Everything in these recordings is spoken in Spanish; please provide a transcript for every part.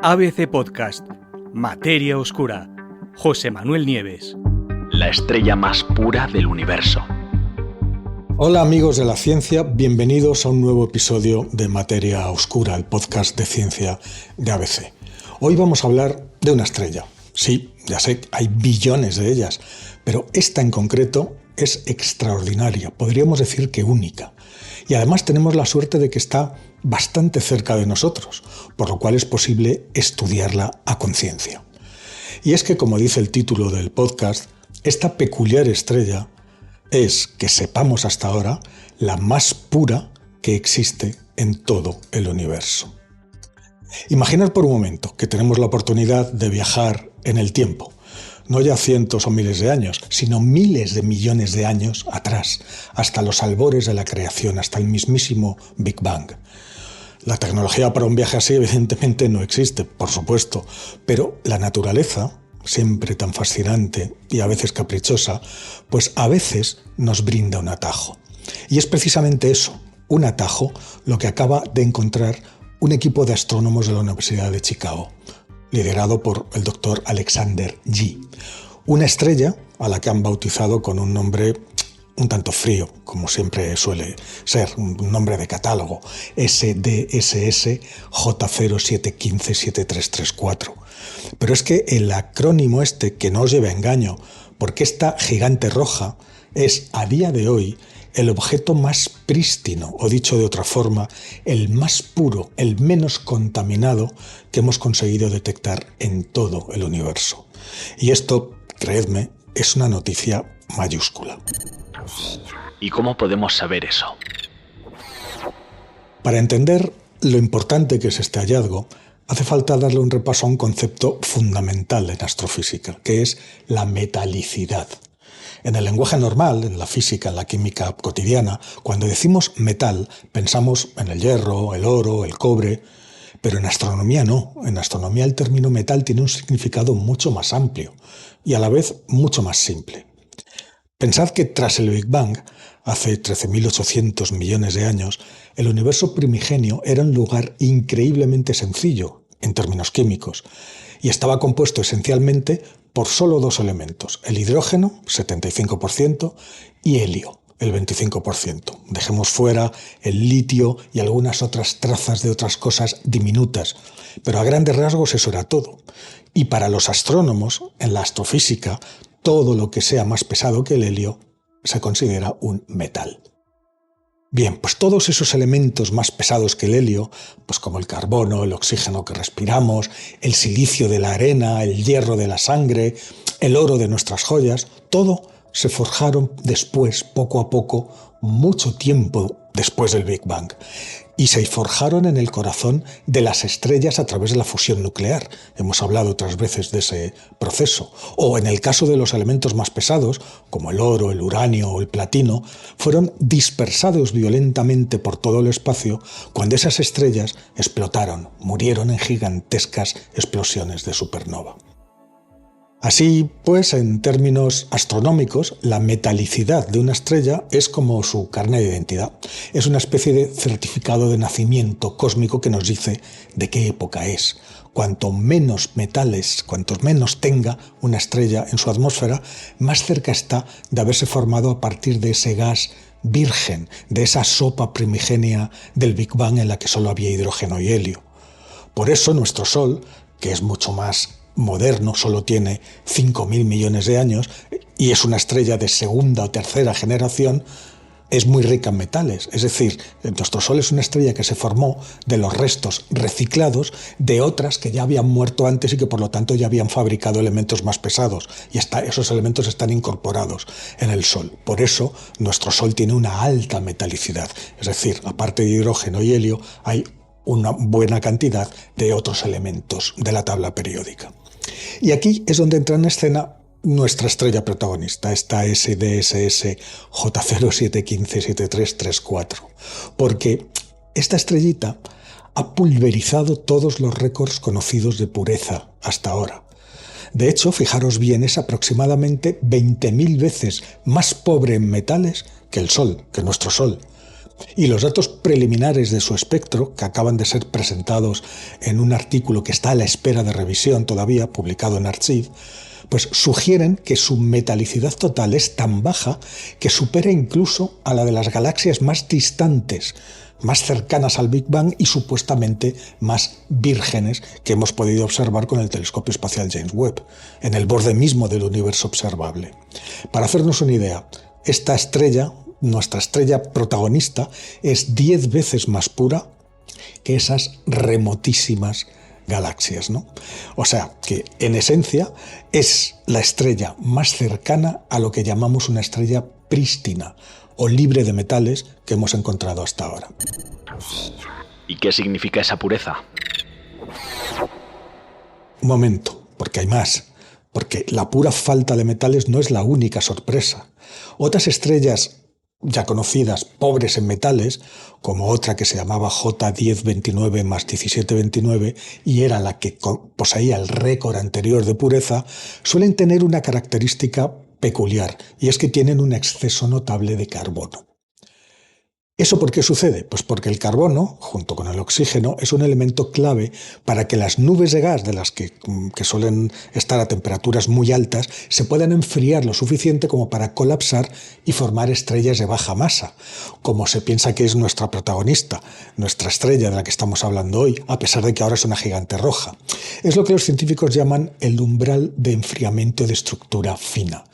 ABC Podcast, Materia Oscura, José Manuel Nieves. La estrella más pura del universo. Hola amigos de la ciencia, bienvenidos a un nuevo episodio de Materia Oscura, el podcast de ciencia de ABC. Hoy vamos a hablar de una estrella. Sí, ya sé, hay billones de ellas, pero esta en concreto es extraordinaria, podríamos decir que única. Y además tenemos la suerte de que está bastante cerca de nosotros, por lo cual es posible estudiarla a conciencia. Y es que, como dice el título del podcast, esta peculiar estrella es, que sepamos hasta ahora, la más pura que existe en todo el universo. Imaginad por un momento que tenemos la oportunidad de viajar en el tiempo, no ya cientos o miles de años, sino miles de millones de años atrás, hasta los albores de la creación, hasta el mismísimo Big Bang. La tecnología para un viaje así evidentemente no existe, por supuesto, pero la naturaleza, siempre tan fascinante y a veces caprichosa, pues a veces nos brinda un atajo. Y es precisamente eso, un atajo, lo que acaba de encontrar un equipo de astrónomos de la Universidad de Chicago, liderado por el doctor Alexander Yi. Una estrella a la que han bautizado con un nombre un tanto frío, como siempre suele ser, un nombre de catálogo, SDSS J07157334. Pero es que el acrónimo este, que no os lleve a engaño, porque esta gigante roja es, a día de hoy, el objeto más prístino, o dicho de otra forma, el más puro, el menos contaminado que hemos conseguido detectar en todo el universo. Y esto, creedme, es una noticia mayúscula. ¿Y cómo podemos saber eso? Para entender lo importante que es este hallazgo, hace falta darle un repaso a un concepto fundamental en astrofísica, que es la metalicidad. En el lenguaje normal, en la física, en la química cotidiana, cuando decimos metal, pensamos en el hierro, el oro, el cobre, pero en astronomía no. En astronomía el término metal tiene un significado mucho más amplio y a la vez mucho más simple. Pensad que tras el Big Bang, hace 13.800 millones de años, el universo primigenio era un lugar increíblemente sencillo en términos químicos y estaba compuesto esencialmente por solo dos elementos, el hidrógeno, 75%, y helio, el 25%. Dejemos fuera el litio y algunas otras trazas de otras cosas diminutas, pero a grandes rasgos eso era todo. Y para los astrónomos, en la astrofísica, todo lo que sea más pesado que el helio se considera un metal. Bien, pues todos esos elementos más pesados que el helio, pues como el carbono, el oxígeno que respiramos, el silicio de la arena, el hierro de la sangre, el oro de nuestras joyas, todo se forjaron después, poco a poco, mucho tiempo después del Big Bang, y se forjaron en el corazón de las estrellas a través de la fusión nuclear. Hemos hablado otras veces de ese proceso. O en el caso de los elementos más pesados, como el oro, el uranio o el platino, fueron dispersados violentamente por todo el espacio cuando esas estrellas explotaron, murieron en gigantescas explosiones de supernova. Así pues, en términos astronómicos, la metalicidad de una estrella es como su carnet de identidad. Es una especie de certificado de nacimiento cósmico que nos dice de qué época es. Cuanto menos metales, cuanto menos tenga una estrella en su atmósfera, más cerca está de haberse formado a partir de ese gas virgen, de esa sopa primigenia del Big Bang en la que solo había hidrógeno y helio. Por eso nuestro Sol, que es mucho más moderno, solo tiene 5.000 millones de años y es una estrella de segunda o tercera generación, es muy rica en metales. Es decir, nuestro Sol es una estrella que se formó de los restos reciclados de otras que ya habían muerto antes y que por lo tanto ya habían fabricado elementos más pesados y esos elementos están incorporados en el Sol. Por eso nuestro Sol tiene una alta metalicidad. Es decir, aparte de hidrógeno y helio, hay una buena cantidad de otros elementos de la tabla periódica. Y aquí es donde entra en escena nuestra estrella protagonista, esta SDSS J07157334, porque esta estrellita ha pulverizado todos los récords conocidos de pureza hasta ahora. De hecho, fijaros bien, es aproximadamente 20.000 veces más pobre en metales que el Sol, que nuestro Sol. Y los datos preliminares de su espectro, que acaban de ser presentados en un artículo que está a la espera de revisión todavía, publicado en Archive, pues sugieren que su metalicidad total es tan baja que supera incluso a la de las galaxias más distantes, más cercanas al Big Bang y supuestamente más vírgenes que hemos podido observar con el telescopio espacial James Webb, en el borde mismo del universo observable. Para hacernos una idea, esta estrella, nuestra estrella protagonista, es 10 veces más pura que esas remotísimas galaxias, ¿no? O sea, que en esencia es la estrella más cercana a lo que llamamos una estrella prístina o libre de metales que hemos encontrado hasta ahora. ¿Y qué significa esa pureza? Un momento, porque hay más. Porque la pura falta de metales no es la única sorpresa. Otras estrellas ya conocidas, pobres en metales, como otra que se llamaba J1029 más 1729 y era la que poseía el récord anterior de pureza, suelen tener una característica peculiar, y es que tienen un exceso notable de carbono. ¿Eso por qué sucede? Pues porque el carbono, junto con el oxígeno, es un elemento clave para que las nubes de gas, de las que suelen estar a temperaturas muy altas, se puedan enfriar lo suficiente como para colapsar y formar estrellas de baja masa, como se piensa que es nuestra protagonista, nuestra estrella de la que estamos hablando hoy, a pesar de que ahora es una gigante roja. Es lo que los científicos llaman el umbral de enfriamiento de estructura fina.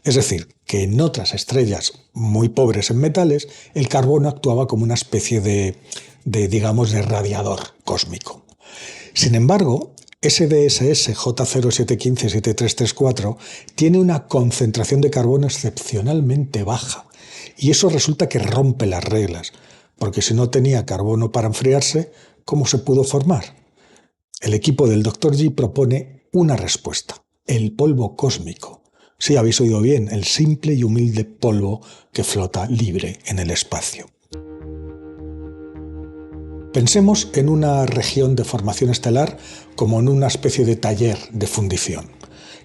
Es decir, que en otras estrellas muy pobres en metales, el carbono actuaba como una especie de radiador cósmico. Sin embargo, SDSS J07157334 tiene una concentración de carbono excepcionalmente baja, y eso resulta que rompe las reglas, porque si no tenía carbono para enfriarse, ¿cómo se pudo formar? El equipo del Dr. G propone una respuesta: el polvo cósmico. Sí, habéis oído bien, el simple y humilde polvo que flota libre en el espacio. Pensemos en una región de formación estelar como en una especie de taller de fundición.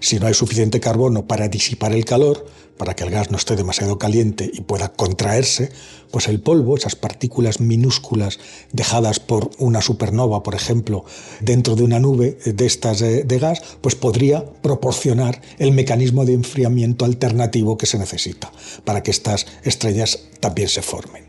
Si no hay suficiente carbono para disipar el calor, para que el gas no esté demasiado caliente y pueda contraerse, pues el polvo, esas partículas minúsculas dejadas por una supernova, por ejemplo, dentro de una nube de estas de gas, pues podría proporcionar el mecanismo de enfriamiento alternativo que se necesita para que estas estrellas también se formen.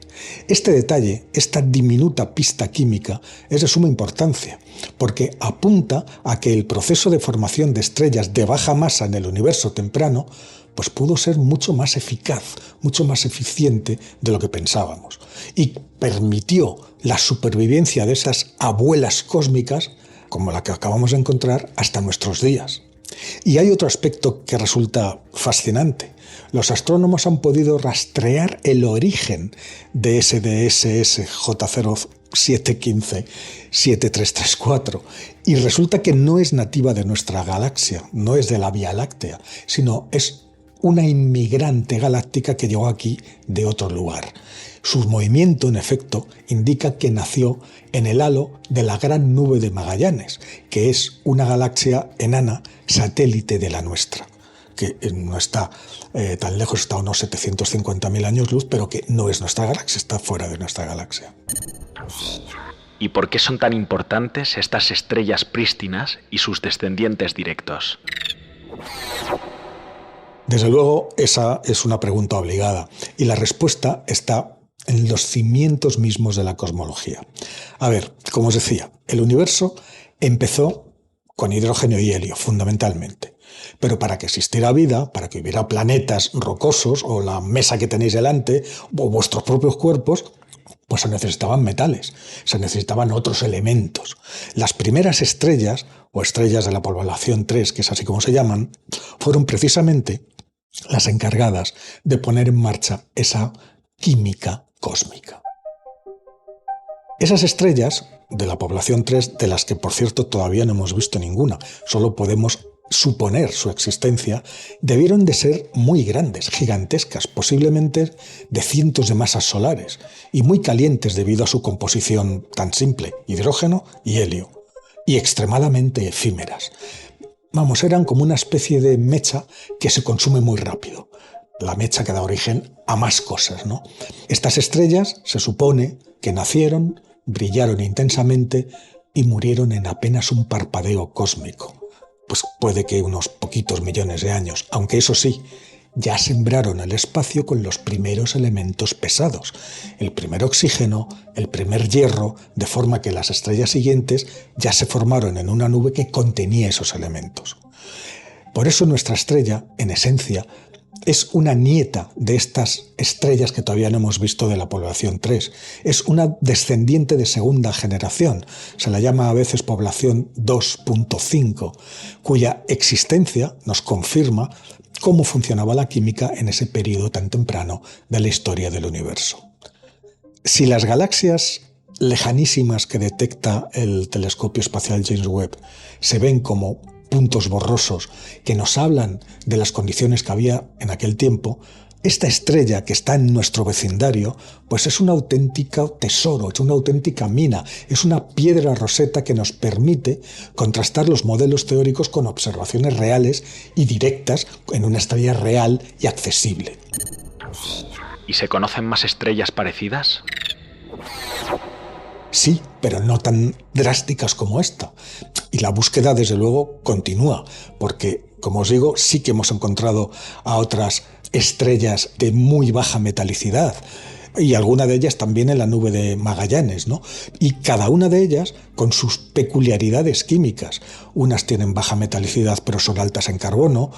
Este detalle, esta diminuta pista química, es de suma importancia, porque apunta a que el proceso de formación de estrellas de baja masa en el universo temprano pues pudo ser mucho más eficaz, mucho más eficiente de lo que pensábamos, y permitió la supervivencia de esas abuelas cósmicas, como la que acabamos de encontrar, hasta nuestros días. Y hay otro aspecto que resulta fascinante. Los astrónomos han podido rastrear el origen de SDSS J07157334 y resulta que no es nativa de nuestra galaxia, no es de la Vía Láctea, sino es una inmigrante galáctica que llegó aquí de otro lugar. Su movimiento, en efecto, indica que nació en el halo de la Gran Nube de Magallanes, que es una galaxia enana satélite de la nuestra, que no está tan lejos, está a unos 750.000 años luz, pero que no es nuestra galaxia, está fuera de nuestra galaxia. ¿Y por qué son tan importantes estas estrellas prístinas y sus descendientes directos? Desde luego, esa es una pregunta obligada, y la respuesta está en los cimientos mismos de la cosmología. A ver, como os decía, el universo empezó con hidrógeno y helio, fundamentalmente. Pero para que existiera vida, para que hubiera planetas rocosos, o la mesa que tenéis delante, o vuestros propios cuerpos, pues se necesitaban metales, se necesitaban otros elementos. Las primeras estrellas, o estrellas de la población 3, que es así como se llaman, fueron precisamente las encargadas de poner en marcha esa química cósmica. Esas estrellas de la población 3, de las que por cierto todavía no hemos visto ninguna, solo podemos suponer su existencia, debieron de ser muy grandes, gigantescas, posiblemente de cientos de masas solares, y muy calientes debido a su composición tan simple, hidrógeno y helio, y extremadamente efímeras. Vamos, eran como una especie de mecha que se consume muy rápido. la mecha que da origen a más cosas, ¿no? Estas estrellas se supone que nacieron, brillaron intensamente y murieron en apenas un parpadeo cósmico. Pues puede que unos poquitos millones de años, aunque eso sí, ya sembraron el espacio con los primeros elementos pesados, el primer oxígeno, el primer hierro, de forma que las estrellas siguientes ya se formaron en una nube que contenía esos elementos. Por eso nuestra estrella, en esencia, es una nieta de estas estrellas que todavía no hemos visto de la población 3. Es una descendiente de segunda generación. Se la llama a veces población 2.5, cuya existencia nos confirma cómo funcionaba la química en ese periodo tan temprano de la historia del universo. Si las galaxias lejanísimas que detecta el telescopio espacial James Webb se ven como puntos borrosos que nos hablan de las condiciones que había en aquel tiempo, esta estrella que está en nuestro vecindario, pues es un auténtico tesoro, es una auténtica mina, es una piedra roseta que nos permite contrastar los modelos teóricos con observaciones reales y directas en una estrella real y accesible. ¿Y se conocen más estrellas parecidas? Sí, pero no tan drásticas como esta. Y la búsqueda, desde luego, continúa, porque, como os digo, sí que hemos encontrado a otras estrellas de muy baja metalicidad, y alguna de ellas también en la nube de Magallanes, ¿no? Y cada una de ellas con sus peculiaridades químicas. Unas tienen baja metalicidad pero son altas en carbono,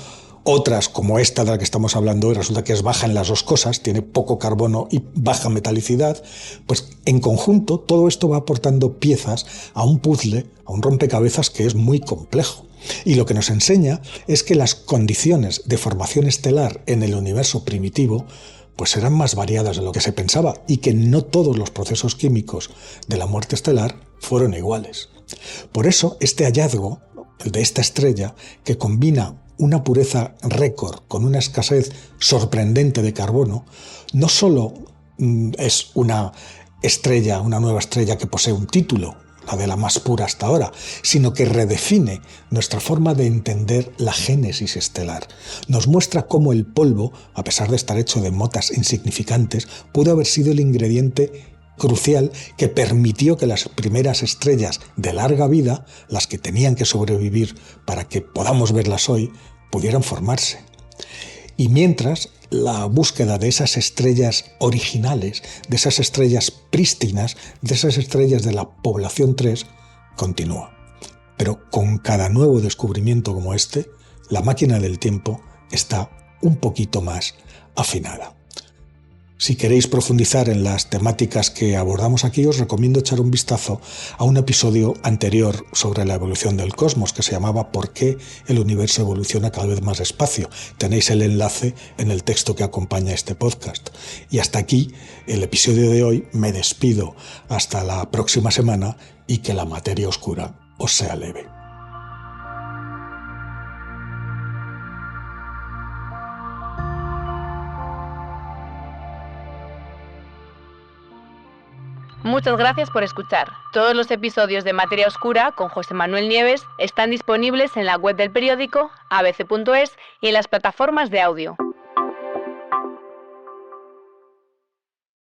otras, como esta de la que estamos hablando hoy, resulta que es baja en las dos cosas, tiene poco carbono y baja metalicidad. Pues en conjunto todo esto va aportando piezas a un puzzle, a un rompecabezas que es muy complejo. Y lo que nos enseña es que las condiciones de formación estelar en el universo primitivo pues eran más variadas de lo que se pensaba y que no todos los procesos químicos de la muerte estelar fueron iguales. Por eso este hallazgo, el de esta estrella, que combina una pureza récord con una escasez sorprendente de carbono, no solo es una estrella, una nueva estrella que posee un título, la de la más pura hasta ahora, sino que redefine nuestra forma de entender la génesis estelar. Nos muestra cómo el polvo, a pesar de estar hecho de motas insignificantes, pudo haber sido el ingrediente crucial que permitió que las primeras estrellas de larga vida, las que tenían que sobrevivir para que podamos verlas hoy, pudieran formarse. Y mientras, la búsqueda de esas estrellas originales, de esas estrellas prístinas, de esas estrellas de la población 3, continúa. Pero con cada nuevo descubrimiento como este, la máquina del tiempo está un poquito más afinada. Si queréis profundizar en las temáticas que abordamos aquí, os recomiendo echar un vistazo a un episodio anterior sobre la evolución del cosmos que se llamaba ¿Por qué el universo evoluciona cada vez más despacio? Tenéis el enlace en el texto que acompaña este podcast. Y hasta aquí el episodio de hoy. Me despido hasta la próxima semana y que la materia oscura os sea leve. Muchas gracias por escuchar. Todos los episodios de Materia Oscura con José Manuel Nieves están disponibles en la web del periódico, abc.es y en las plataformas de audio.